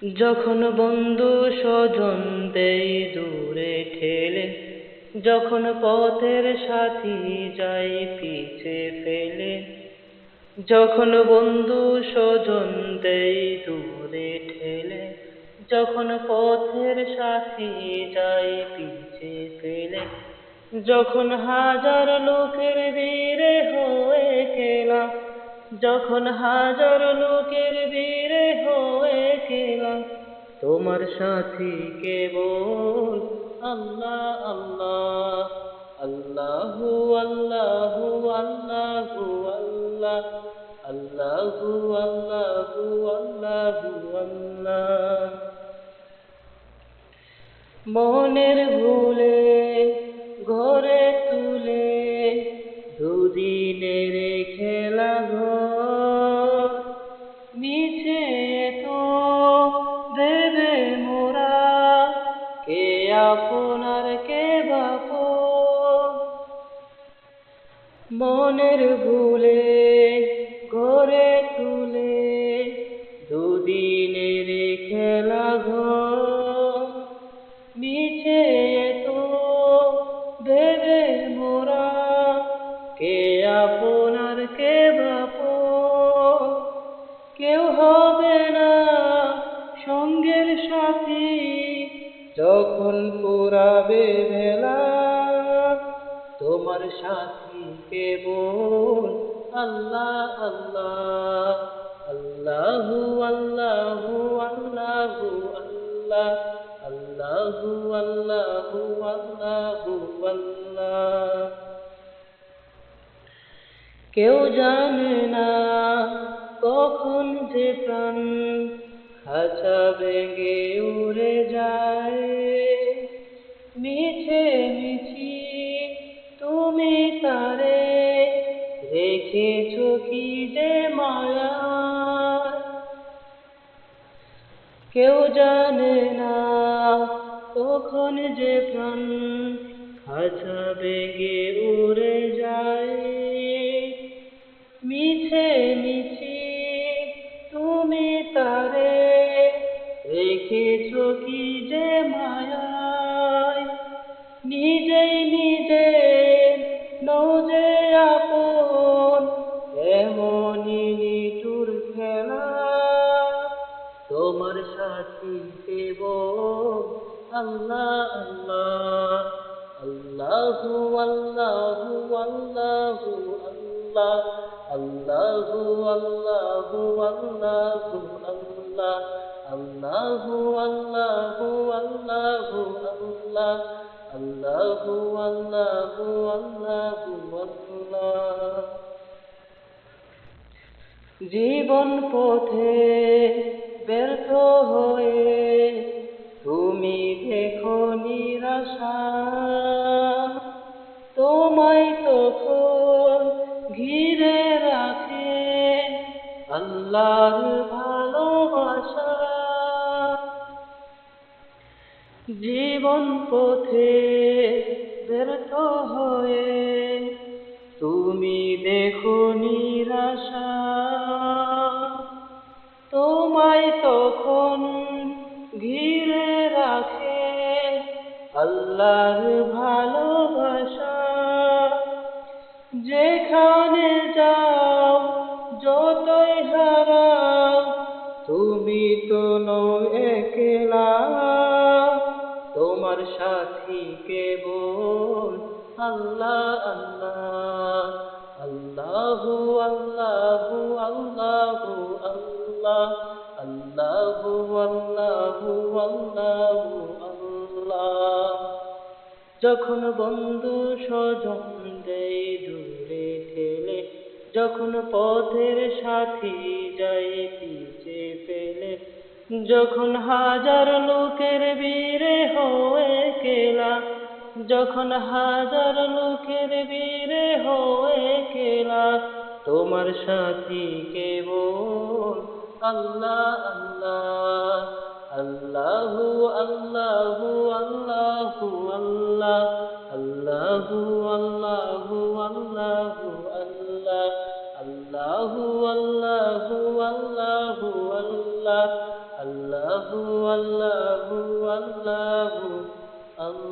যখন বন্ধু স্বজন দেই দূরে ঠেলে, যখন পথের সাথী যাই পিছে ফেলে, যখন বন্ধু স্বজন দেই দূরে ঠেলে, যখন পথের সাথী যাই পিছে ফেলে, যখন হাজার লোকের ভিড়ে হয়ে খেলা, যখন হাজার লোকের ভিড়ে হয়ে খেলা, তোমার সাথী কেবল আল্লাহ আল্লাহ। আল্লাহু আল্লাহু আল্লাহু আল্লাহ, আল্লাহু আল্লাহু আল্লাহু আল্লাহ। মনের ভুলে ঘরে তুলে দুদিনের খেলা ঘর, মিছে তো দেবে মোরা, কে আপনার কে বাপন। মনের ভুলে ঘরে তুলে দুদিনের খেলা ঘর, মিছে তো দেবে মোরা, কে আপনার কে বাপন। কেউ হবে না সঙ্গের সাথী যখন পুরাবে ভেলা, তোমার সাথী কেবল আল্লাহ আল্লাহ। আল্লাহু আল্লাহু আল্লাহু আল্লাহ, আল্লাহু আল্লাহু আল্লাহু আল্লাহ। কেউ জানে না কখন যে প্রাণ খাঁচা ভেঙে উড়ে যায়, মিছে মিছি তুমি তারে রেখেছ কি যে মায়া। কেউ জানে না কখন যে প্রাণ খাঁচা ভেঙে উড়ে যায়, মিছে মিছি তুমি তারে রেখেছ কি যে মায়ায়। নিজেই নিজে নজে আপন, এমনই নিঠুর খেলা, তোমার সাথী কেবল আল্লাহ আল্লাহ। আল্লাহু আল্লাহু আল্লাহু আল্লাহ, আল্লাহু আল্লাহু আল্লাহু আল্লাহ, আল্লাহু আল্লাহু আল্লাহু আল্লাহ, আল্লাহু আল্লাহু আল্লাহু আল্লাহ। জীবন পথে ব্যর্থ হয়ে তুমি দেখো নিরাশা, তোমায় তখন ঘিরে রাখে আল্লাহর ভালোবাসা। জীবন পথে ব্যর্থ হয়ে তুমি দেখো নিরাশা, তোমায় তখন ঘিরে রাখে আল্লাহর ভালোবাসা। যেখানে যাও যতই হারাও তুমি তো নও একলা, তোমার সাথী কেবল আল্লাহ আল্লাহ। আল্লাহু আল্লাহু আল্লাহু আল্লাহ, আল্লাহু আল্লাহু আল্লাহু আল্লাহ। যখন বন্ধু স্বজন দেই দূরে ঠেলে, যখন পথের সাথী যাই পিছে ফেলে, যখন হাজার লোকের ভিড়ে হয়ে খেলা, যখন হাজার লোকের ভিড়ে হয়ে খেলা, তোমার সাথী কেবল আল্লাহ আল্লাহ। আল্লাহু আল্লাহু আল্লাহু আল্লাহ, আল্লাহু আল্লাহু আল্লাহু আল্লাহ, আল্লাহু আল্লাহু আল্লাহু আল্লাহ, আল্লাহু আল্লাহু আল্লাহু আল্লাহ